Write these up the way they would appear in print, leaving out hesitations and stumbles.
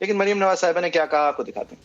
لیکن مریم نواز صاحبہ نے کیا کہا آپ کو دکھاتے ہیں.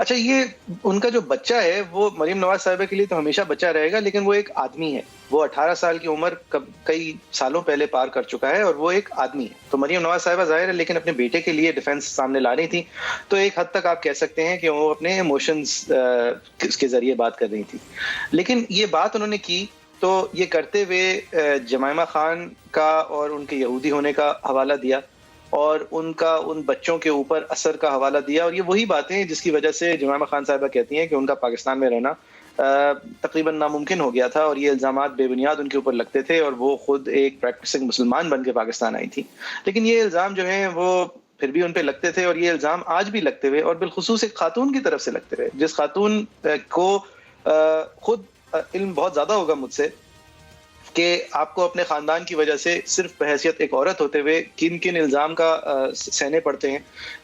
اچھا یہ ان کا جو بچہ ہے وہ مریم نواز صاحبہ کے لیے تو ہمیشہ بچہ رہے گا، لیکن وہ ایک آدمی ہے. وہ 18 سال کی عمر کئی سالوں پہلے پار کر چکا ہے اور وہ ایک آدمی ہے. تو مریم نواز صاحبہ ظاہر ہے لیکن اپنے بیٹے کے لیے ڈیفنس سامنے لا رہی تھی، تو ایک حد تک آپ کہہ سکتے ہیں کہ وہ اپنے ایموشنز کے ذریعے بات کر رہی تھی. لیکن یہ بات انہوں نے کی تو یہ کرتے ہوئے جمائمہ خان کا اور ان کے یہودی ہونے کا حوالہ دیا اور ان کا ان بچوں کے اوپر اثر کا حوالہ دیا. اور یہ وہی باتیں ہیں جس کی وجہ سے جمائمہ خان صاحبہ کہتی ہیں کہ ان کا پاکستان میں رہنا تقریباً ناممکن ہو گیا تھا اور یہ الزامات بے بنیاد ان کے اوپر لگتے تھے اور وہ خود ایک پریکٹسنگ مسلمان بن کے پاکستان آئی تھی. لیکن یہ الزام جو ہیں وہ پھر بھی ان پہ لگتے تھے اور یہ الزام آج بھی لگتے ہوئے اور بالخصوص ایک خاتون کی طرف سے لگتے ہوئے، جس خاتون کو خود علم بہت زیادہ ہوگا مجھ سے کہ آپ کو اپنے خاندان کی وجہ سے صرف بحیثیت ایک عورت ہوتے ہوئے کن کن الزام کا سہنے پڑتے ہیں،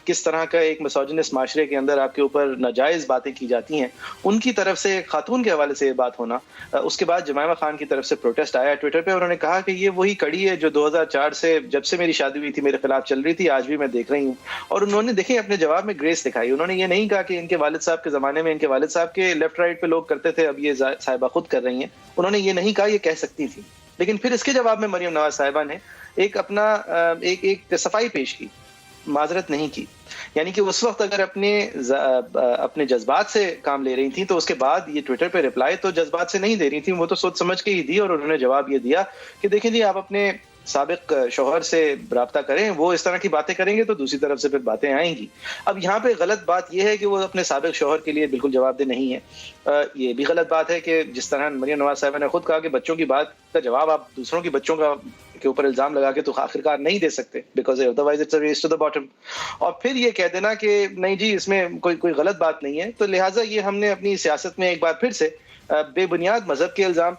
کس طرح کا ایک مسوجنس معاشرے کے اندر آپ کے اوپر ناجائز باتیں کی جاتی ہیں. ان کی طرف سے ایک خاتون کے حوالے سے یہ بات ہونا. اس کے بعد جمائمہ خان کی طرف سے پروٹیسٹ آیا ٹویٹر پہ. انہوں نے کہا کہ یہ وہی کڑی ہے جو 2004 سے جب سے میری شادی ہوئی تھی میرے خلاف چل رہی تھی، آج بھی میں دیکھ رہی ہوں. اور انہوں نے دیکھیں اپنے جواب میں گریس دکھائی. انہوں نے یہ نہیں کہا کہ ان کے والد صاحب کے زمانے میں ان کے والد صاحب کے لیفٹ رائٹ پہ لوگ کرتے تھے، اب یہ صاحبہ خود کر رہی ہیں. انہوں نے یہ نہیں کہا، یہ کہہ سکتی تھی. لیکن پھر اس کے جواب میں مریم نواز صاحبہ نے ایک اپنا ایک صفائی پیش کی، معذرت نہیں کی. یعنی کہ اس وقت اگر اپنے جذبات سے کام لے رہی تھیں تو اس کے بعد یہ ٹویٹر پہ رپلائی تو جذبات سے نہیں دے رہی تھیں، وہ تو سوچ سمجھ کے ہی دی. اور انہوں نے جواب یہ دیا کہ دیکھیں جی آپ اپنے سابق شوہر سے رابطہ کریں، وہ اس طرح کی باتیں کریں گے تو دوسری طرف سے پھر باتیں آئیں گی. اب یہاں پہ غلط بات یہ ہے کہ وہ اپنے سابق شوہر کے لیے بالکل جواب دہ نہیں ہے. یہ بھی غلط بات ہے کہ جس طرح مریم نواز صاحبہ نے خود کہا کہ بچوں کی بات کا جواب آپ دوسروں کی بچوں کے اوپر الزام لگا کے تو آخرکار نہیں دے سکتے، because otherwise it's a race to the bottom. اور پھر یہ کہہ دینا کہ نہیں جی اس میں کوئی غلط بات نہیں ہے. تو لہٰذا یہ ہم نے اپنی سیاست میں ایک بار پھر سے بے بنیاد مذہب کے الزام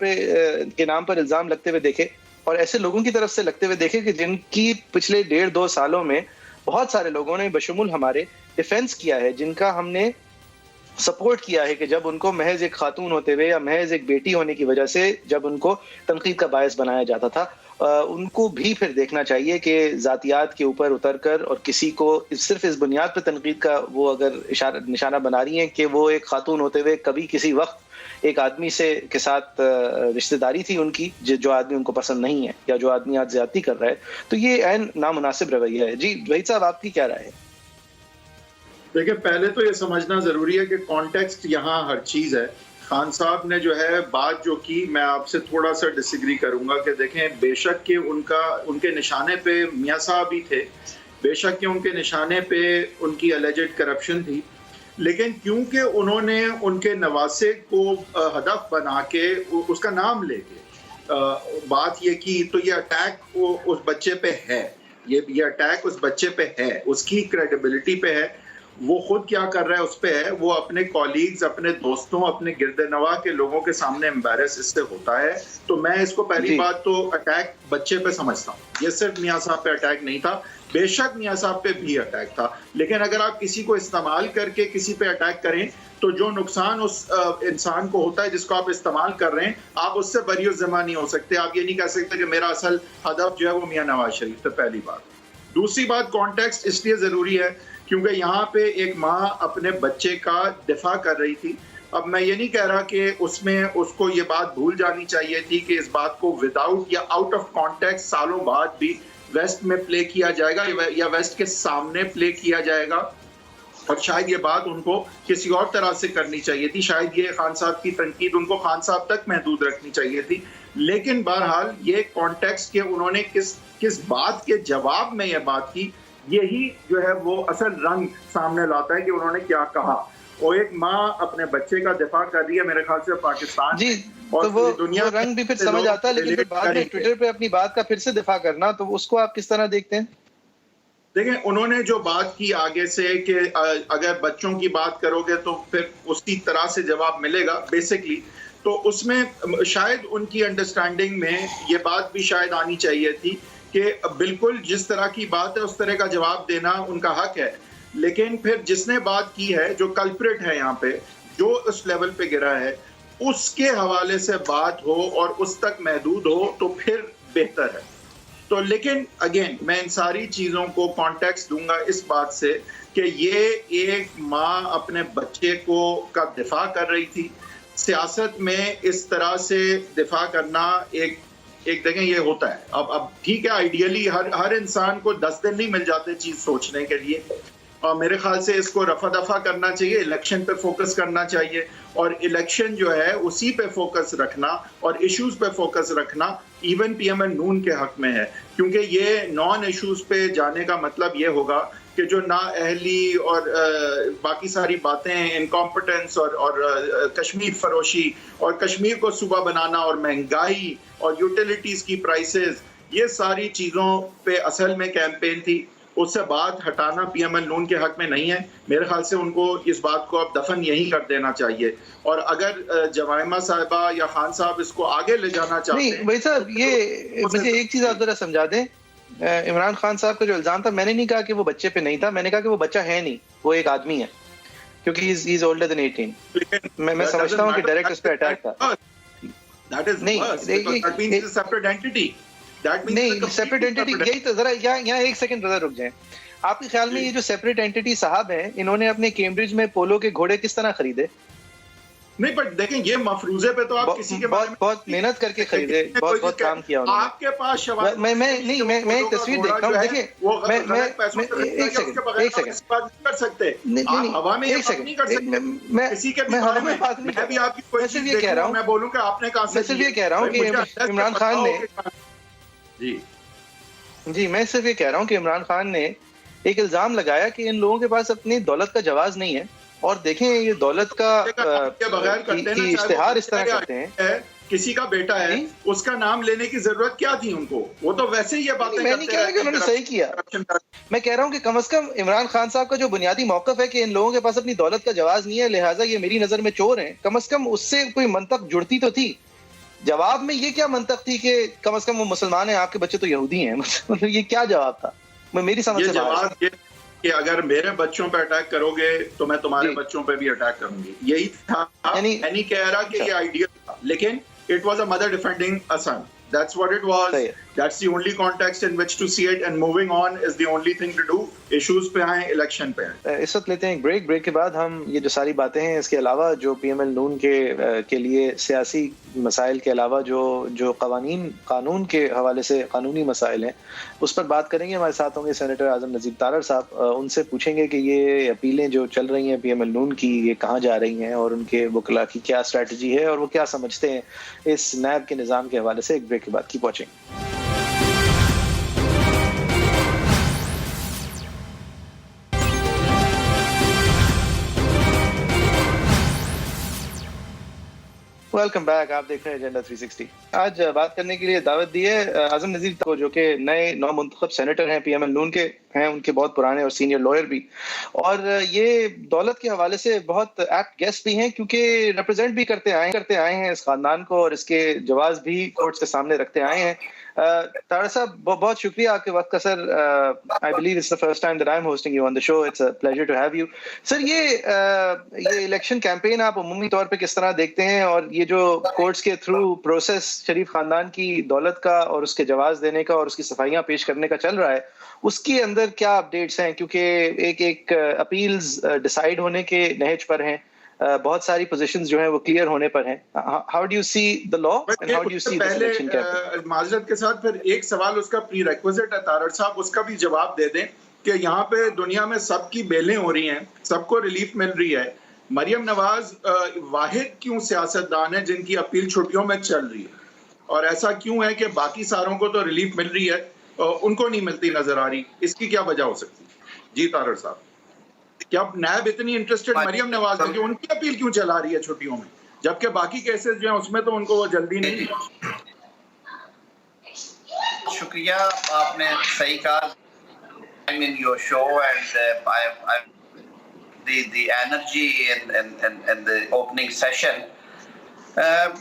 کے نام پر الزام لگتے ہوئے دیکھے اور ایسے لوگوں کی طرف سے لگتے ہوئے دیکھے کہ جن کی پچھلے 1.5-2 سالوں میں بہت سارے لوگوں نے بشمول ہمارے ڈیفینس کیا ہے، جن کا ہم نے سپورٹ کیا ہے کہ جب ان کو محض ایک خاتون ہوتے ہوئے یا محض ایک بیٹی ہونے کی وجہ سے جب ان کو تنقید کا باعث بنایا جاتا تھا، ان کو بھی پھر دیکھنا چاہیے کہ ذاتیات کے اوپر اتر کر اور کسی کو صرف اس بنیاد پہ تنقید کا وہ اگر نشانہ بنا رہی ہیں کہ وہ ایک خاتون ہوتے ہوئے کبھی کسی وقت ایک آدمی کے ساتھ رشتہ داری تھی ان کی جو آدمی ان کو پسند نہیں ہے یا جو آدمی آج زیادتی کر رہا ہے، تو یہ عین نامناسب رویہ ہے. جی وحید صاحب آپ کی کیا رائے ہے؟ دیکھیں پہلے تو یہ سمجھنا ضروری ہے کہ کانٹیکسٹ یہاں ہر چیز ہے. خان صاحب نے جو ہے بات جو کی میں آپ سے تھوڑا سا ڈس ایگری کروں گا کہ دیکھیں بے شک کہ ان کے نشانے پہ میاں صاحب ہی تھے، بے شک کہ ان کے نشانے پہ ان کی الیجڈ کرپشن تھی، لیکن کیونکہ انہوں نے ان کے نواسے کو ہدف بنا کے اس کا نام لے کے بات یہ کی تو یہ اٹیک اس بچے پہ ہے، یہ اٹیک اس بچے پہ ہے، اس کی کریڈیبلٹی پہ ہے. وہ خود کیا کر رہا ہے اس پہ ہے، وہ اپنے کولیگز اپنے دوستوں اپنے گرد نواح کے لوگوں کے سامنے امبیرس اس سے ہوتا ہے. تو میں اس کو پہلی بات تو اٹیک بچے پہ سمجھتا ہوں، یہ صرف میاں صاحب پہ اٹیک نہیں تھا، بے شک میاں صاحب پہ بھی اٹیک تھا. لیکن اگر آپ کسی کو استعمال کر کے کسی پہ اٹیک کریں تو جو نقصان اس انسان کو ہوتا ہے جس کو آپ استعمال کر رہے ہیں، آپ اس سے بری الذمہ نہیں ہو سکتے. آپ یہ نہیں کہہ سکتے کہ میرا اصل ہدف جو ہے وہ میاں نواز شریف تھا. پہلی بات. دوسری بات کانٹیکسٹ اس لیے ضروری ہے کیونکہ یہاں پہ ایک ماں اپنے بچے کا دفاع کر رہی تھی. اب میں یہ نہیں کہہ رہا کہ اس میں اس کو یہ بات بھول جانی چاہیے تھی کہ اس بات کو وداؤٹ یا آؤٹ آف کانٹیکسٹ سالوں بعد بھی ویسٹ میں پلے کیا جائے گا یا ویسٹ کے سامنے پلے کیا جائے گا، اور شاید یہ بات ان کو کسی اور طرح سے کرنی چاہیے تھی. شاید یہ خان صاحب کی تنقید ان کو خان صاحب تک محدود رکھنی چاہیے تھی. لیکن بہرحال یہ کانٹیکسٹ کہ انہوں نے کس بات کے جواب میں یہ بات کی، یہی جو ہے وہ اصل رنگ سامنے لاتا ہے کہ انہوں نے کیا کہا. اور ایک ماں اپنے بچے کا دفاع کر رہی ہے میرے خیال سے پاکستان جی، تو وہ رنگ بھی پھر سمجھ آتا ہے، لیکن پھر بعد میں ٹویٹر پہ اپنی بات کا پھر سے دفاع کرنا، تو اس کو آپ کس طرح دیکھتے ہیں؟ دیکھیں انہوں نے جو بات کی آگے سے کہ اگر بچوں کی بات کرو گے تو پھر اسی طرح سے جواب ملے گا بیسکلی، تو اس میں شاید ان کی انڈرسٹینڈنگ میں یہ بات بھی شاید آنی چاہیے تھی کہ بالکل جس طرح کی بات ہے اس طرح کا جواب دینا ان کا حق ہے، لیکن پھر جس نے بات کی ہے، جو کلپریٹ ہے یہاں پہ، جو اس لیول پہ گرا ہے، اس کے حوالے سے بات ہو اور اس تک محدود ہو تو پھر بہتر ہے۔ تو لیکن اگین میں ان ساری چیزوں کو کانٹیکسٹ دوں گا اس بات سے کہ یہ ایک ماں اپنے بچے کا دفاع کر رہی تھی۔ سیاست میں اس طرح سے دفاع کرنا ایک دیکھیں یہ ہوتا ہے، اب ٹھیک ہے، آئیڈیلی ہر انسان کو 10 دن نہیں مل جاتے چیز سوچنے کے لیے، اور میرے خیال سے اس کو رفع دفع کرنا چاہیے، الیکشن پہ فوکس کرنا چاہیے، اور الیکشن جو ہے اسی پہ فوکس رکھنا اور ایشوز پہ فوکس رکھنا ایون پی ایم ایل نون کے حق میں ہے، کیونکہ یہ نان ایشوز پہ جانے کا مطلب یہ ہوگا کہ جو نااہلی اور باقی ساری باتیں، انکمپٹنس اور کشمیر فروشی اور کشمیر کو صوبہ بنانا اور مہنگائی اور یوٹیلیٹیز کی پرائسز، یہ ساری چیزوں پہ اصل میں کیمپین تھی۔ اس سے بات ہٹانا پی ایم ایل نون کے حق میں نہیں ہے، میرے خیال سے ان کو اس بات کو اب دفن یہی کر دینا چاہیے، اور اگر جمائمہ صاحبہ یا خان صاحب اس کو آگے لے جانا چاہتے ہیں۔ نہیں بھائی صاحب، یہ مجھے ایک چیز آپ ذرا سمجھا دیں، عمران خان صاحب کا جو الزام تھا، میں نے نہیں کہا کہ وہ بچے پہ نہیں تھا، میں نے کہا کہ وہ بچہ ہے نہیں، وہ ایک آدمی ہے، کیونکہ ہی از اولڈر دین 18۔ میں سمجھتا ہوں کہ ڈائریکٹ اس پہ اٹیک تھا۔ نہیں، سیپریٹ اینٹی، یہی تو ذرا یہاں ایک سیکنڈ ذرا رک جائیں۔ آپ کے خیال میں یہ جو سیپریٹ اینٹی صاحب ہیں، انہوں نے اپنے کیمبرج میں پولو کے گھوڑے کس طرح خریدے؟ نہیں بٹ دیکھیں یہ مفروضے پہ تو آپ کسی کے بارے میں بہت محنت کر کے خریدے، بہت کام کیا انہوں نے۔ آپ کے پاس شواہد میں ایک تصویر دیکھتا ہوں، دیکھیں ایک سیکنڈ کر سکتے، ہوا میں یہ بات نہیں کر سکتے کسی کے بھی بارے میں۔ میں بھی آپ کی کوئی چیز دیکھوں میں بولوں کہ آپ نے کہاں سے، میں صرف یہ کہہ رہا ہوں کہ عمران خان نے، جی میں صرف یہ کہہ رہا ہوں کہ عمران خان نے ایک الزام لگایا کہ ان لوگوں کے پاس اپنی دولت کا جواز نہیں ہے، اور دیکھیں یہ دولت کا اشتہار اس طرح کرتے ہیں۔ کسی کا بیٹا ہے، اس کا نام لینے کی ضرورت کیا تھی ان کو؟ وہ تو ویسے ہی یہ باتیں میں نہیں کہہ رہا کہ انہوں نے صحیح کیا، میں کہہ رہا ہوں کہ کم از کم عمران خان صاحب کا جو بنیادی موقف ہے کہ ان لوگوں کے پاس اپنی دولت کا جواز نہیں ہے، لہٰذا یہ میری نظر میں چور ہیں، کم از کم اس سے کوئی منطق جڑتی تو تھی۔ جواب میں یہ کیا منطق تھی کہ کم از کم وہ مسلمان ہیں، آپ کے بچے تو یہودی ہیں؟ مطلب یہ کیا جواب تھا؟ میں میری سمجھ سے جواب یہ کہ اگر میرے بچوں پہ اٹیک کرو گے تو میں تمہارے بچوں پہ بھی اٹیک کروں گی، یہی تھا۔ میں نہیں کہہ رہا کہ یہ آئیڈیا تھا، لیکن it was a mother defending a son. That's what it was. That's the only context in which to see it, and moving on is the only thing to do. Issues پہ آئیں، election پہ آئیں۔ اس وقت لیتے ہیں ایک break کے بعد ہم یہ جو ساری باتیں ہیں، اس کے علاوہ جو پی ایم ایل نون کے لیے سیاسی مسائل کے علاوہ جو قانون کے حوالے سے قانونی مسائل ہیں، اس پر بات کریں گے۔ ہمارے ساتھ ہوں گے سینیٹر اعظم نذیر تارڑ صاحب، ان سے پوچھیں گے کہ یہ اپیلیں جو چل رہی ہیں پی ایم ایل نون کی، یہ کہاں جا رہی ہیں، اور ان کے وکلاء کی کیا اسٹریٹجی ہے، اور وہ کیا سمجھتے ہیں اس نیب کے نظام کے حوالے سے۔ ایک بریک کے بعد کی پہنچیں گے۔ ویلکم بیک، آپ دیکھ رہے ہیں ایجنڈا 360۔ آج بات کرنے کے لیے دعوت دی ہے اعظم نذیر کو، جو کہ نئے نو منتخب سینیٹر ہیں، پی ایم ایل نون کے ہیں، ان کے بہت پرانے اور سینئر لائر بھی، اور یہ دولت کے حوالے سے بہت ایپٹ گیسٹ بھی ہیں، کیونکہ ریپرزینٹ بھی کرتے آئے ہیں اس خاندان کو، اور اس کے جواز بھی کورٹس کے سامنے رکھتے آئے ہیں۔ تارڑ صاحب بہت شکریہ آپ کے وقت کا سر۔ I believe it's the first time that I'm hosting you on the show. It's a pleasure to have you. سر یہ الیکشن کیمپین آپ عمومی طور پہ کس طرح دیکھتے ہیں، اور یہ جو کورٹس کے تھرو پروسیس شریف خاندان کی دولت کا اور اس کے جواز دینے کا اور اس کی صفائیاں پیش کرنے کا چل رہا ہے، اس کے اندر کیا اپڈیٹس ہیں؟ کیونکہ ایک اپیلز ڈیسائیڈ ہونے کے نہج پر ہیں، بہت ساری پوزیشنز جو ہیں وہ کلیئر ہونے پر ہیں۔ How do you see the law and how do you see this election campaign? معذرت کے ساتھ پھر ایک سوال اس کا پری ریکوزٹ ہے تارڑ صاحب، اس کا بھی جواب دے دیں کہ یہاں پہ دنیا میں سب کی بیلیں ہو رہی ہیں، سب کو ریلیف مل رہی ہے، مریم نواز واحد کیوں سیاستدان ہے جن کی اپیل چھٹیوں میں چل رہی ہے، اور ایسا کیوں ہے کہ باقی ساروں کو تو ریلیف مل رہی ہے، ان کو نہیں ملتی نظر آ رہی؟ اس کی کیا وجہ ہو سکتی؟ جی تارڑ صاحب، کیا نیب اتنی انٹرسٹڈ مریم نواز ہے کہ ان کی اپیل کیوں چلا رہی ہے چھٹیوں میں، جبکہ باقی کیسز جو ہیں اس میں تو ان کو وہ جلدی نہیں؟ شکریہ، آپ نے صحیح کہا، in your show, and I the energy in the opening session.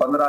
15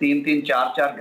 3-3, 4-4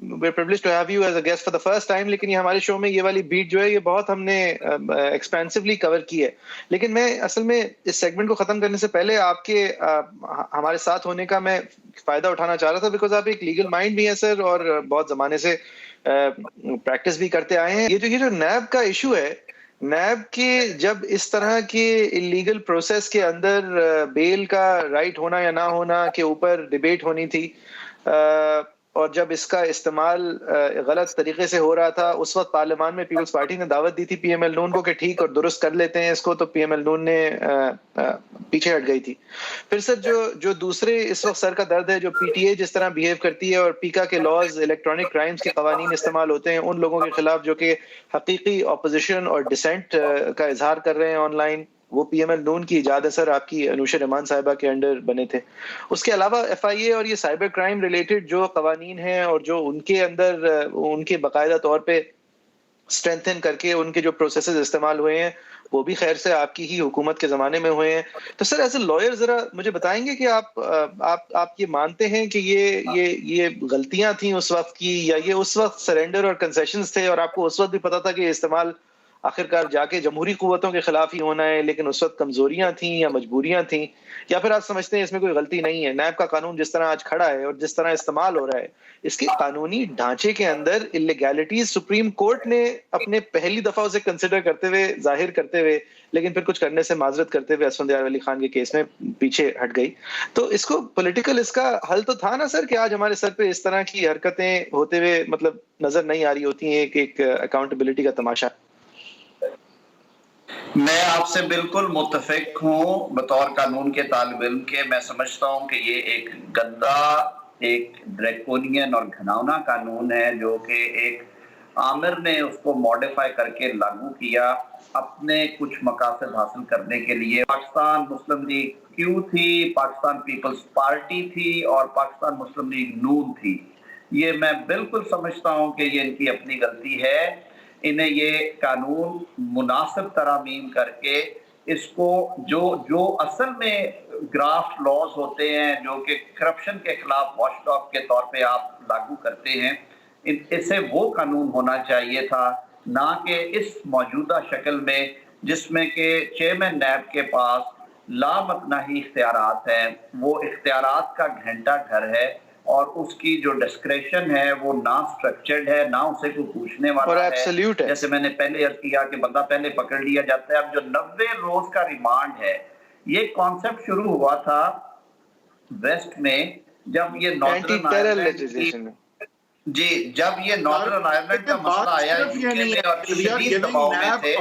we're privileged to have you as a guest for the first time, لیکن یہ ہمارے شو میں یہ والی بیٹ جو ہے یہ بہت ہم نے ایکسپینسولی کور کی ہے. لیکن میں اصل میں اس سیگمنٹ کو ختم کرنے سے پہلے آپ کے ہمارے ساتھ ہونے کا میں فائدہ اٹھانا چاہ رہا تھا, بیکاز آپ ایک لیگل مائنڈ بھی ہیں سر, اور بہت زمانے سے پریکٹس بھی کرتے آئے ہیں. یہ جو نیب کا ایشو ہے, نیب کے جب اس طرح کے لیگل پروسیس کے اندر بیل کا رائٹ ہونا یا نہ ہونا کے اوپر ڈیبیٹ ہونی تھی, اور جب اس کا استعمال غلط طریقے سے ہو رہا تھا, اس وقت پارلیمان میں پیپلز پارٹی نے دعوت دی تھی پی ایم ایل نون کو کہ ٹھیک اور درست کر لیتے ہیں اس کو, تو پی ایم ایل نون نے پیچھے ہٹ گئی تھی. پھر سر جو دوسرے اس وقت سر کا درد ہے, جو پی ٹی اے جس طرح بیہیو کرتی ہے, اور پیکا کے لاز الیکٹرانک کرائمز کے قوانین استعمال ہوتے ہیں ان لوگوں کے خلاف جو کہ حقیقی اپوزیشن اور ڈسینٹ کا اظہار کر رہے ہیں آن لائن, وہ پی ایم ایل نون کی ایجاد ہے سر, آپ کی انوشا رحمان صاحبہ کے انڈر بنے تھے. اس کے علاوہ ایف آئی اے اور یہ سائبر کرائم ریلیٹڈ جو قوانین ہیں اور جو ان کے اندر ان کے باقاعدہ طور پہ اسٹرینتھن کر کے ان کے جو پروسیسز استعمال ہوئے ہیں وہ بھی خیر سے آپ کی ہی حکومت کے زمانے میں ہوئے ہیں. تو سر ایز اے لائر ذرا مجھے بتائیں گے کہ آپ یہ مانتے ہیں کہ یہ غلطیاں تھیں اس وقت کی, یا یہ اس وقت سرینڈر اور کنسیشنز تھے اور آپ کو اس وقت بھی پتا تھا کہ یہ استعمال آخرکار جا کے جمہوری قوتوں کے خلاف ہی ہونا ہے, لیکن اس وقت کمزوریاں تھیں یا مجبوریاں تھیں, یا پھر آپ سمجھتے ہیں اس میں کوئی غلطی نہیں ہے؟ نیب کا قانون جس طرح آج کھڑا ہے اور جس طرح استعمال ہو رہا ہے, اس کے قانونی ڈھانچے کے اندر اللیگیلٹیز سپریم کورٹ نے اپنے پہلی دفعہ اسے کنسیڈر کرتے ہوئے, ظاہر کرتے ہوئے, لیکن پھر کچھ کرنے سے معذرت کرتے ہوئے اسفندیار علی خان کے کیس میں پیچھے ہٹ گئی. تو اس کو پولیٹیکل اس کا حل تو تھا نا سر, کہ آج ہمارے سر پہ اس طرح کی حرکتیں ہوتے ہوئے مطلب نظر نہیں آ رہی ہوتی ہیں, ایک اکاؤنٹیبلٹی کا تماشا. میں آپ سے بالکل متفق ہوں بطور قانون کے طالب علم کے. میں سمجھتا ہوں کہ یہ ایک گندا, ایک ڈریکونین اور گھناؤنا قانون ہے جو کہ ایک آمر نے اس کو ماڈیفائی کر کے لاگو کیا اپنے کچھ مقاصد حاصل کرنے کے لیے. پاکستان مسلم لیگ کیو تھی, پاکستان پیپلز پارٹی تھی, اور پاکستان مسلم لیگ نون تھی. یہ میں بالکل سمجھتا ہوں کہ یہ ان کی اپنی غلطی ہے. انہیں یہ قانون مناسب ترامیم کر کے اس کو جو اصل میں گرافٹ لاز ہوتے ہیں جو کہ کرپشن کے خلاف واچ ڈاگ کے طور پہ آپ لاگو کرتے ہیں, اسے وہ قانون ہونا چاہیے تھا, نہ کہ اس موجودہ شکل میں جس میں کہ چیئرمین نیب کے پاس لامتناہی اختیارات ہیں. وہ اختیارات کا گھنٹہ گھر ہے, اور اس کی جو ڈسکریشن ہے وہ نہ سٹرکچرڈ ہے, نہ اسے کوئی پوچھنے والا ہے. جیسے میں نے پہلے عرض کیا کہ بندہ پہلے پکڑ لیا جاتا ہے. اب جو 90 روز کا ریمانڈ ہے, یہ کانسیپٹ شروع ہوا تھا ویسٹ میں جب یہ نارتھرن آئرلینڈ جب یہ نارتھرن آئرلینڈ کا مسئلہ آیا یوکے میں اور شدید دباؤ میں تھے.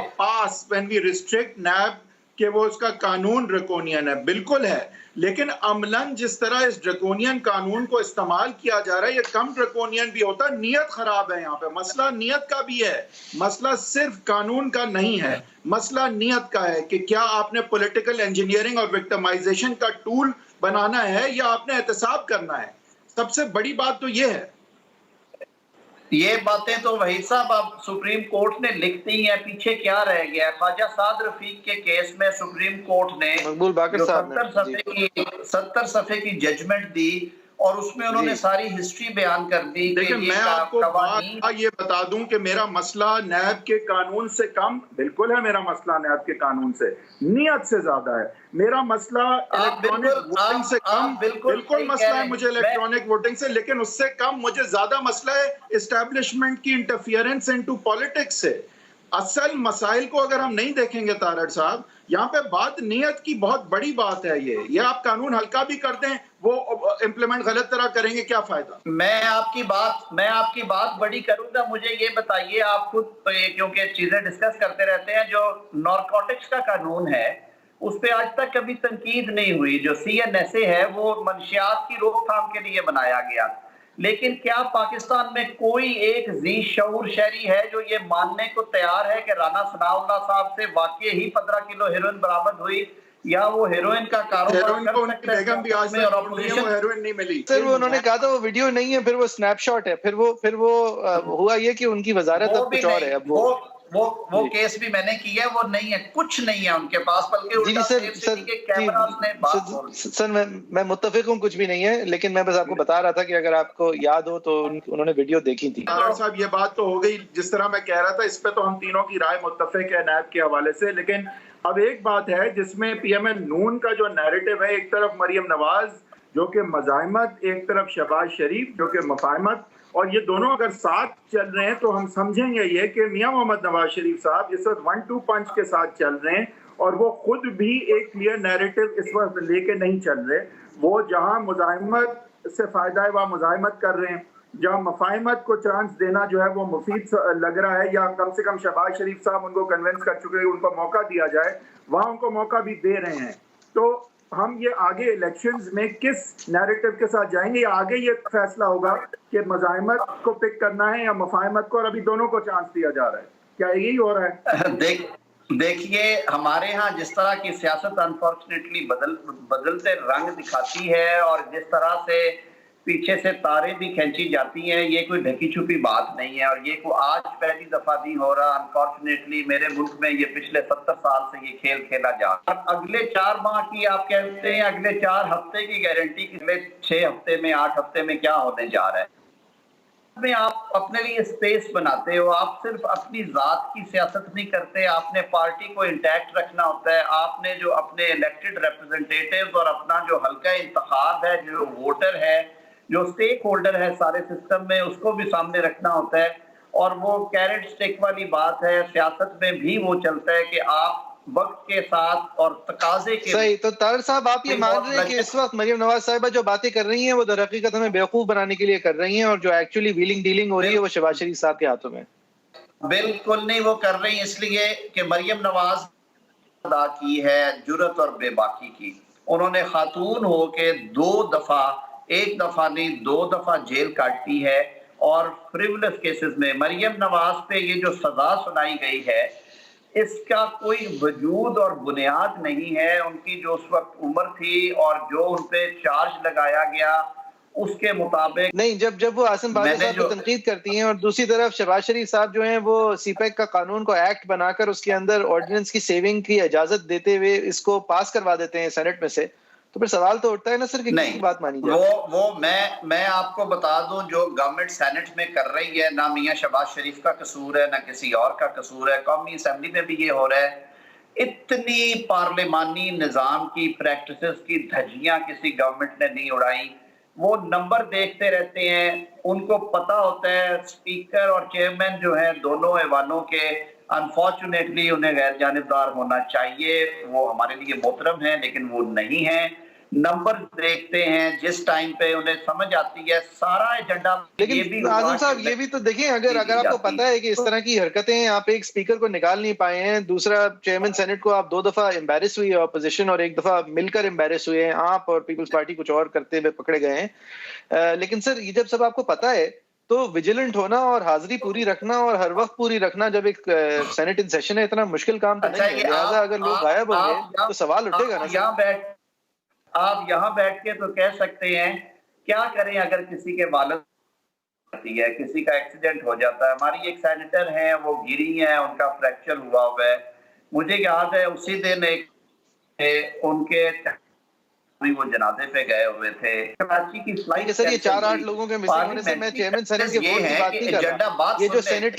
when we restrict NAB کہ وہ اس کا قانون ڈریکونین ہے, بالکل ہے, لیکن عملاً جس طرح اس ڈریکونین قانون کو استعمال کیا جا رہا ہے یہ کم ڈریکونین بھی ہوتا ہے. نیت خراب ہے یہاں پہ, مسئلہ نیت کا بھی ہے, مسئلہ صرف قانون کا نہیں ہے, مسئلہ نیت کا ہے کہ کیا آپ نے پولیٹیکل انجینئرنگ اور وکٹمائزیشن کا ٹول بنانا ہے یا آپ نے احتساب کرنا ہے. سب سے بڑی بات تو یہ ہے. یہ باتیں تو وحید صاحب اب سپریم کورٹ نے لکھتی ہیں, پیچھے کیا رہ گیا. خواجہ سعد رفیق کے کیس میں سپریم کورٹ نے 70 صفحے کی ججمنٹ دی, اور اس میں انہوں نے ساری ہسٹری بیان کر دی. لیکن میں آپ کو یہ بتا دوں کہ میرا مسئلہ نیب کے قانون سے کم, بالکل ہے میرا مسئلہ نیب کے قانون سے نیت سے زیادہ ہے. میرا مسئلہ الیکٹرانک ووٹنگ سے کم, بالکل مسئلہ ہے مجھے الیکٹرانک ووٹنگ سے, لیکن اس سے کم مجھے زیادہ مسئلہ ہے اسٹیبلشمنٹ کی انٹرفیئرنس انٹو پالیٹکس سے. اصل مسائل کو اگر ہم نہیں دیکھیں گے طارق صاحب, یہاں پہ بات نیت کی بہت بڑی بات ہے. یہ آپ قانون ہلکا بھی کرتے ہیں, وہ امپلیمنٹ غلط طرح کریں گے, کیا فائدہ. میں آپ کی بات بڑی کروں گا. مجھے یہ بتائیے, آپ خود کیونکہ چیزیں ڈسکس کرتے رہتے ہیں, جو نارکوٹکس کا قانون ہے اس پہ آج تک کبھی تنقید نہیں ہوئی. جو CNSA ہے وہ منشیات کی روک تھام کے لیے بنایا گیا, لیکن کیا پاکستان میں کوئی ایک ذی شعور شہری ہے جو یہ ماننے کو تیار ہے کہ رانا ثناء اللہ صاحب سے واقعی ہی 15 کلو ہیروئن برآمد ہوئی, یا وہ ہیروئن کا کاروبار کر سکتے ہیں اور اپوزیشن ہیروئن نہیں ملی. سر وہ انہوں نے کہا تھا وہ ویڈیو نہیں ہے, پھر وہ سنیپ شاٹ ہے, پھر وہ ہوا یہ کہ ان کی وزارت اب کچھ اور ہے. اب وہ کیس بھی میں نے کیا ہے, وہ نہیں ہے, کچھ نہیں ہے ان کے پاس, بلکہ الٹا سیف سٹی کے کیمراز نے بات بول. سر میں متفق ہوں, کچھ بھی نہیں ہے, لیکن میں بس آپ کو بتا رہا تھا کہ اگر آپ کو یاد ہو تو انہوں نے ویڈیو دیکھی تھی. صاحب یہ بات تو ہو گئی, جس طرح میں کہہ رہا تھا اس پہ تو ہم تینوں کی رائے متفق ہے نیب کے حوالے سے, لیکن اب ایک بات ہے جس میں پی ایم ایل نون کا جو نیریٹو ہے, ایک طرف مریم نواز جو کہ مزاحمت, ایک طرف شہباز شریف جو کہ مفاہمت, اور یہ دونوں اگر ساتھ چل رہے ہیں تو ہم سمجھیں گے یہ کہ میاں محمد نواز شریف صاحب اس وقت 1-2 پنچ کے ساتھ چل رہے ہیں, اور وہ خود بھی ایک کلیئر نیریٹو اس وقت لے کے نہیں چل رہے. وہ جہاں مزاحمت سے فائدہ ہے وہاں مزاحمت کر رہے ہیں, جہاں مفاہمت کو چانس دینا جو ہے وہ مفید لگ رہا ہے, یا کم سے کم شہباز شریف صاحب ان کو کنونس کر چکے ہیں ان کو موقع دیا جائے, وہاں ان کو موقع بھی دے رہے ہیں. تو ہم یہ آگے الیکشنز میں کس نیریٹو کے ساتھ جائیں گے, یا آگے یہ فیصلہ ہوگا کہ مزاحمت کو پک کرنا ہے یا مفاہمت کو, اور ابھی دونوں کو چانس دیا جا رہا ہے, کیا یہی ہو رہا ہے؟ دیکھیے ہمارے ہاں جس طرح کی سیاست انفارچونیٹلی بدلتے رنگ دکھاتی ہے, اور جس طرح سے پیچھے سے تاریں بھی کھینچی جاتی ہیں, یہ کوئی ڈھکی چھپی بات نہیں ہے, اور یہ کوئی آج پہلی دفعہ نہیں ہو رہا. انفارچونیٹلی میرے ملک میں یہ پچھلے 70 سال سے یہ کھیل کھیلا جا رہا ہے. اگلے 4 ماہ کی آپ کہتے ہیں, اگلے 4 ہفتے کی گارنٹی, اگلے 6 ہفتے میں 8 ہفتے میں کیا ہونے جا رہا ہے. میں آپ اپنے لیے اسپیس بناتے ہو, آپ صرف اپنی ذات کی سیاست نہیں کرتے, آپ نے پارٹی کو انٹیکٹ رکھنا ہوتا ہے, آپ نے جو اپنے الیکٹڈ ریپرزنٹیٹیوز اور اپنا جو حلقہ انتخاب ہے, جو ووٹر ہے, جو سٹیک ہولڈر ہے سارے سسٹم میں, اس کو بھی سامنے رکھنا ہوتا ہے. اور وہ کیرٹ سٹک والی بات ہے, سیاست میں بھی وہ چلتا ہے کہ آپ وقت کے ساتھ اور تقاضے کے. صحیح. تو طاہر صاحب آپ یہ مان رہے ہیں کہ اس وقت مریم نواز صاحبہ جو باتیں کر رہی ہیں وہ در حقیقت ہمیں بیوقوف بنانے کے لیے کر رہی ہیں, اور جو ایکچولی ویلنگ ڈیلنگ ہو رہی ہے وہ شہباز شریف صاحب کے ہاتھوں میں؟ بالکل نہیں, وہ کر رہی ہیں اس لیے کہ مریم نواز ادا کی ہے جرأت اور بے باکی کی. انہوں نے خاتون ہو کے 2 دفعہ, 1 دفعہ نہیں 2 دفعہ جیل کاٹی ہے, اور فریولس کیسز میں مریم نواز پہ یہ جو سزا سنائی گئی ہے اس کا کوئی وجود اور بنیاد نہیں ہے. ان کی جو اس وقت عمر تھی اور جو ان پہ چارج لگایا گیا اس کے مطابق نہیں. جب وہ عاصم باجوہ صاحب کو تنقید کرتی ہیں, اور دوسری طرف شہباز شریف صاحب جو ہیں وہ سی پیک کا قانون کو ایکٹ بنا کر اس کے اندر آرڈیننس کی سیونگ کی اجازت دیتے ہوئے اس کو پاس کروا دیتے ہیں سینٹ میں سے, تو پھر سوال تو اٹھتا ہے نا سر کہ کسی بات مانی جائے. وہ میں آپ کو بتا دوں, جو گورنمنٹ سینٹ میں کر رہی ہے, نہ میاں شہباز شریف کا قصور ہے نہ کسی اور کا قصور ہے, قومی اسمبلی میں بھی یہ ہو رہا ہے. اتنی پارلیمانی نظام کی پریکٹسز کی دھجیاں کسی گورنمنٹ نے نہیں اڑائی. وہ نمبر دیکھتے رہتے ہیں, ان کو پتا ہوتا ہے اسپیکر اور چیئرمین جو ہیں دونوں ایوانوں کے, انفارچونیٹلی انہیں غیر جانبدار ہونا چاہیے, وہ ہمارے لیے محترم ہیں لیکن وہ نہیں ہیں. نمبر دیکھتے ہیں, جس ٹائم پہ انہیں سمجھ آتی ہے سارا ایجنڈا. لیکن اعظم صاحب یہ بھی تو دیکھیں, اگر آپ کو پتا ہے کہ اس طرح کی حرکتیں, آپ ایک اسپیکر کو نکال نہیں پائے ہیں, دوسرا چیئرمین سینٹ کو آپ 2 دفعہ امبیرس ہوئی ہے اپوزیشن, اور 1 دفعہ مل کر امبیرس ہوئے ہیں آپ, اور پیپلز پارٹی کچھ اور کرتے ہوئے پکڑے گئے ہیں. لیکن سر یہ جب سب آپ کو پتا ہے تو ویجیلنٹ ہونا اور حاضری پوری رکھنا اور ہر وقت پوری رکھنا جب ایک سینٹ ان سیشن ہے, اتنا مشکل کام تو نہیں ہے. لہٰذا اگر لوگ غائب ہوں گے تو سوال اٹھے گا نا. آپ یہاں بیٹھ کے تو کہہ سکتے ہیں کیا کریں اگر کسی کے والد ہے, کسی کا ایکسیڈنٹ ہو جاتا ہے. ہماری ایک سینیٹر ہیں, وہ گری ہیں, ان کا فریکچر ہوا ہوا ہے. مجھے یاد ہے اسی دن ان کے وہ جنازے پہ گئے ہوئے تھے. کراچی کی فلائٹ سر یہ 4-8 لوگوں کے مسنگ ہونے سے میں چیئرمین سینٹ کے ووٹ کی بات نہیں کر رہا. یہ جو سینٹ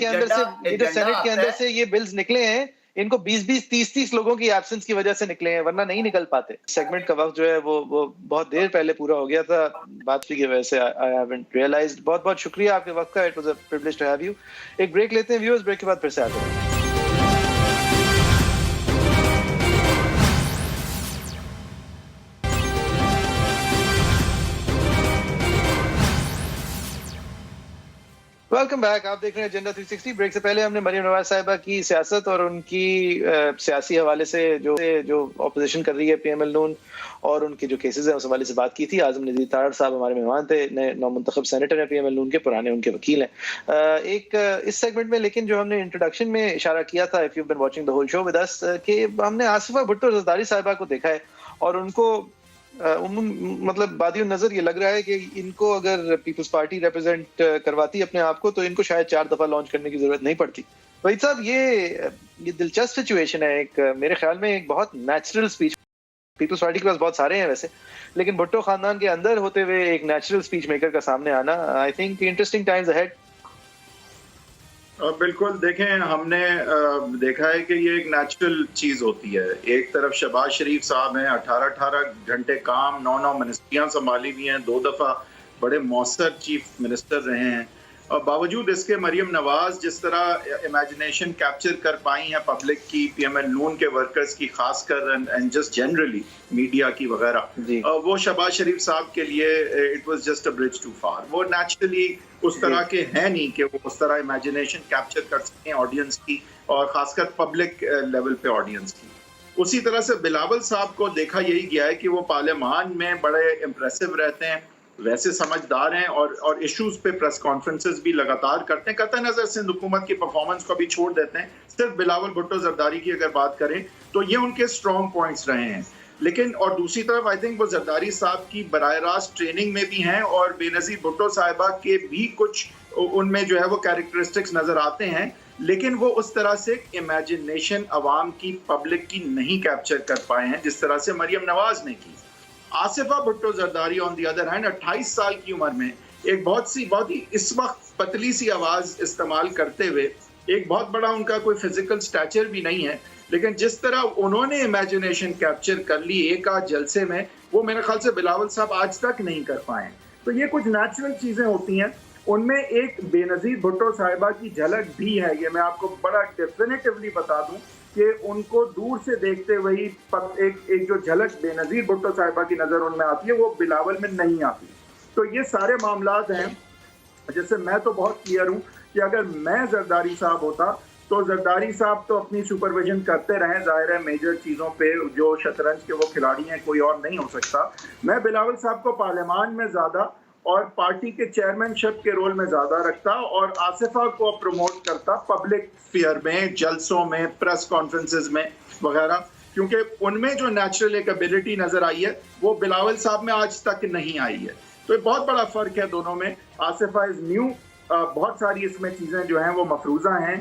کے اندر سے یہ بلز نکلے ہیں, ان کو 20-20, 30-30 لوگوں کی ایبسنس کی وجہ سے نکلے ہیں, ورنہ نہیں نکل پاتے. سیگمنٹ کا وقت جو ہے وہ بہت دیر پہلے پورا ہو گیا تھا بات کی وجہ سے. I haven't realized. بہت بہت شکریہ آپ کے وقت کا. It was a privilege to have you. ایک بریک لیتے ہیں ویورز, بریک کے بعد پھر سے آتے ہیں. Welcome back. آپ دیکھ رہے ہیں ایجنڈا 360. بریک سے پہلے ہم نے مریم نواز صاحبہ کی سیاست اور ان کی سیاسی حوالے سے جو اپوزیشن کر رہی ہے پی ایم ایل نون, اور ان کے جو کیسز ہیں اس حوالے سے بات کی تھی. اعظم نذیر طاہر صاحب ہمارے مہمان تھے, نئے نومنتخب سینیٹر ہیں پی ایم ایل نون کے, پرانے ان کے وکیل ہیں. ایک اس سیگمنٹ میں لیکن جو ہم نے انٹروڈکشن میں اشارہ کیا تھا, if you been watching the whole show with us, کہ ہم نے آصفہ بھٹو زرداری صاحبہ کو دیکھا ہے, اور ان کو مطلب بادی النظر یہ لگ رہا ہے کہ ان کو اگر پیپلز پارٹی ریپرزینٹ کرواتی اپنے آپ کو تو ان کو شاید 4 دفعہ لانچ کرنے کی ضرورت نہیں پڑتی. وحید صاحب یہ دلچسپ سچویشن ہے. ایک میرے خیال میں ایک بہت نیچرل سپیچ پیپلز پارٹی کے پاس بہت سارے ہیں ویسے, لیکن بھٹو خاندان کے اندر ہوتے ہوئے ایک نیچرل سپیچ میکر کا سامنے آنا, I think interesting Times ahead. بالکل, دیکھیں ہم نے دیکھا ہے کہ یہ ایک نیچرل چیز ہوتی ہے. ایک طرف شہباز شریف صاحب ہیں, 18 گھنٹے کام, 9 منسٹریاں سنبھالی ہوئی ہیں, 2 دفعہ بڑے مؤثر چیف منسٹر رہے ہیں. اور باوجود اس کے مریم نواز جس طرح امیجنیشن کیپچر کر پائی ہیں پبلک کی, پی ایم ایل نون کے ورکرز کی خاص کر, اینڈ جسٹ جنرلی میڈیا کی وغیرہ, وہ شہباز شریف صاحب کے لیے it was just a bridge too far. وہ نیچرلی اس طرح کے ہیں نہیں کہ وہ اس طرح امیجنیشن کیپچر کر سکیں آڈینس کی, اور خاص کر پبلک لیول پہ آڈینس کی. اسی طرح سے بلاول صاحب کو دیکھا یہی گیا ہے کہ وہ پارلیمان میں بڑے امپریسو رہتے ہیں, ویسے سمجھدار ہیں, اور ایشوز پہ پریس کانفرنسز بھی لگاتار کرتے ہیں. قطع نظر سندھ حکومت کی پرفارمنس کو بھی چھوڑ دیتے ہیں, صرف بلاول بھٹو زرداری کی اگر بات کریں تو یہ ان کے اسٹرانگ پوائنٹس رہے ہیں. لیکن اور دوسری طرف آئی تھنک وہ زرداری صاحب کی براہ راست ٹریننگ میں بھی ہیں, اور بے نظیر بھٹو صاحبہ کے بھی کچھ ان میں جو ہے وہ کیریکٹرسٹکس نظر آتے ہیں, لیکن وہ اس طرح سے امیجنیشن عوام کی, پبلک کی نہیں کیپچر کر پائے ہیں جس طرح سے مریم نواز نے کی. آصفہ بھٹو زرداری آن دی ادر ہینڈ 28 سال کی عمر میں ایک بہت ہی اس وقت پتلی سی آواز استعمال کرتے ہوئے, ایک بہت بڑا ان کا کوئی فزیکل سٹیچر بھی نہیں ہے, لیکن جس طرح انہوں نے امیجنیشن کیپچر کر لی ایک آدھ جلسے میں, وہ میرے خیال سے بلاول صاحب آج تک نہیں کر پائے. تو یہ کچھ نیچرل چیزیں ہوتی ہیں. ان میں ایک بے نظیر بھٹو صاحبہ کی جھلک بھی ہے, یہ میں آپ کو بڑا ڈیفینیٹیولی بتا دوں کہ ان کو دور سے دیکھتے ہوئے ایک جو جھلک بے نظیر بھٹو صاحبہ کی نظر ان میں آتی ہے وہ بلاول میں نہیں آتی. تو یہ سارے معاملات ہیں. جیسے میں تو بہت کلیئر ہوں کہ اگر میں زرداری صاحب ہوتا تو زرداری صاحب تو اپنی سپرویژن کرتے رہیں, ظاہر ہے میجر چیزوں پہ جو شطرنج کے وہ کھلاڑی ہیں, کوئی اور نہیں ہو سکتا. میں بلاول صاحب کو پارلیمان میں زیادہ اور پارٹی کے چیئرمین شپ کے رول میں زیادہ رکھتا, اور آصفہ کو پروموٹ کرتا پبلک فیئر میں, جلسوں میں, پریس کانفرنسز میں وغیرہ, کیونکہ ان میں جو نیچرل ایک ابیلٹی نظر آئی ہے وہ بلاول صاحب میں آج تک نہیں آئی ہے. تو یہ بہت بڑا فرق ہے دونوں میں. آصفہ از نیو, بہت ساری اس میں چیزیں جو ہیں وہ مفروضہ ہیں,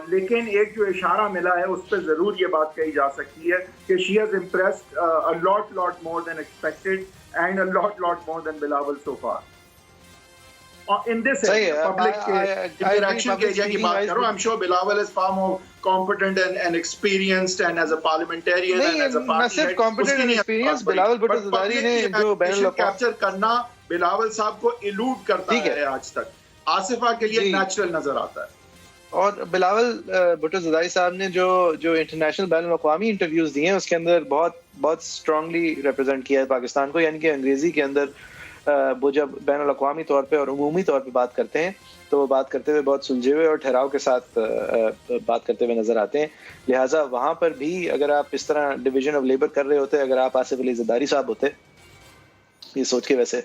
لیکن ایک جو اشارہ ملا ہے اس پہ ضرور یہ بات کہی جا سکتی ہے کہ she has impressed a lot more than expected and a lot more than Bilawal so far. In this public interaction کے ایریا کی بات کرو, I'm sure Bilawal is far more competent and experienced and as a parliamentarian and as a party head. competent and experienced Bilawal Bhutto Zardari نے جو بین الاقوامی capture کرنا بلاول صاحب کو ایلوڈ کرتا ہے آج تک, آصفہ کے لیے نیچرل نظر آتا ہے. اور بلاول بھٹو زرداری صاحب نے جو انٹرنیشنل بین الاقوامی انٹرویوز دیے ہیں اس کے اندر بہت اسٹرانگلی ریپرزینٹ کیا ہے پاکستان کو, یعنی کہ انگریزی کے اندر وہ جب بین الاقوامی طور پہ اور عمومی طور پہ بات کرتے ہیں تو وہ بات کرتے ہوئے بہت سلجھے ہوئے اور ٹھہراؤ کے ساتھ بات کرتے ہوئے نظر آتے ہیں. لہٰذا وہاں پر بھی اگر آپ اس طرح ڈویژن آف لیبر کر رہے ہوتے, اگر آپ آصف علی زرداری صاحب ہوتے, یہ سوچ کے ویسے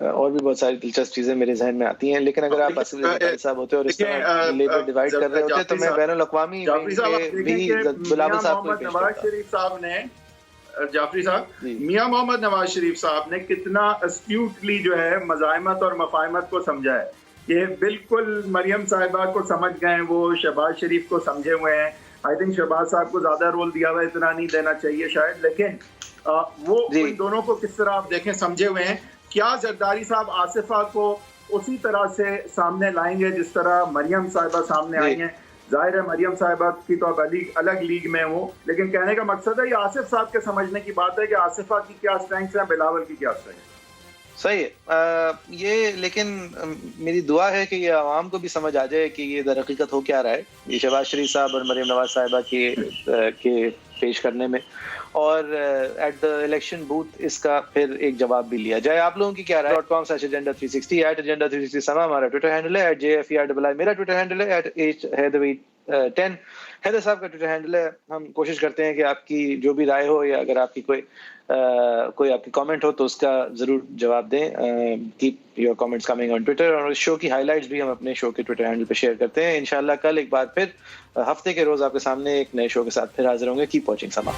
اور بھی بہت ساری دلچسپ چیزیں میرے ذہن میں آتی ہیں, لیکن اگر آپ آصف علی زرداری صاحب ہوتے اور اس طرح لیبر ڈیوائڈ کر رہے ہوتے تو میں بین الاقوامی بھی بلاول صاحب کو نواز شریف صاحب نے جعفری صاحب میاں محمد نواز شریف صاحب نے کتنا اسٹیوٹلی جو ہے مزاحمت اور مفاہمت کو سمجھا ہے. یہ بالکل مریم صاحبہ کو سمجھ گئے ہیں, وہ شہباز شریف کو سمجھے ہوئے ہیں. آئی تھنک شہباز صاحب کو زیادہ رول دیا ہوا ہے, اتنا نہیں دینا چاہیے شاید, لیکن وہ ان دونوں کو کس طرح آپ دیکھیں سمجھے ہوئے ہیں. کیا زرداری صاحب آصفہ کو اسی طرح سے سامنے لائیں گے جس طرح مریم صاحبہ سامنے آئی ہیں؟ ظاہر ہے مریم صاحبہ کی تو الگ لیگ میں ہوں, لیکن کہنے کا مقصد ہے یہ آصف صاحب کے سمجھنے کی بات ہے کہ آصفہ کی کیا اسٹرینگس ہیں, بلاول کی کیا اسٹرینگس. صحیح ہے یہ, لیکن میری دعا ہے کہ یہ عوام کو بھی سمجھ آ جائے کہ یہ در حقیقت ہو کیا رہا ہے یہ شہباز شریف صاحب اور مریم نواز صاحبہ کے پیش کرنے میں, اور ایٹ دا الیکشن بوتھ اس کا پھر ایک جواب بھی لیا جائے. آپ لوگوں کی کیا رائے .com/agenda360 @agenda360 سما ہمارا ٹویٹر ہینڈل ہے, @JFERII میرا ٹویٹر ہینڈل ہے, @Haydari10 حیدر صاحب کا ٹویٹر ہینڈل ہے. ہم کوشش کرتے ہیں کہ آپ کی جو بھی رائے ہو یا اگر آپ کی کوئی آپ کی کامنٹ ہو تو اس کا ضرور جواب دیں. Keep your comments coming on Twitter, اور اس شو کی ہائی لائٹس بھی ہم اپنے شو کے ٹویٹر ہینڈل پہ شیئر کرتے ہیں. انشاءاللہ کل ایک بار پھر ہفتے کے روز آپ کے سامنے ایک نئے شو کے ساتھ پھر حاضر ہوں گے. کیپ واچنگ سما.